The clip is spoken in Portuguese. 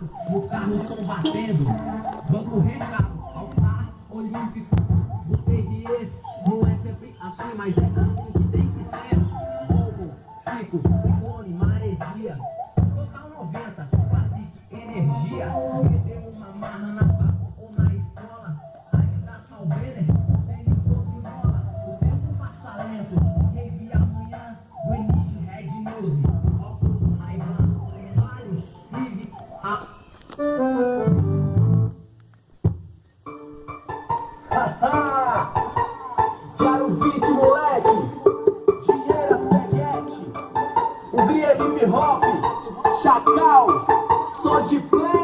clássico, no carro som batendo. Banco recheado, alçar olímpico. O terrier não é sempre assim, mas é assim que tem que ser. Fogo, fico, ciclone, maresia. Total 90, quase energia. Perdeu uma marra na facu ou na escola. Aí tá salvendo, tem todo em bola. O tempo passa lento, revi amanhã. O início Red News, óculos Ray-Ban, Vale, Civic, Haha! Diário 20, moleque! Dinheiro, espaguete! Hungria, hip hop! Chacal! Sou de play!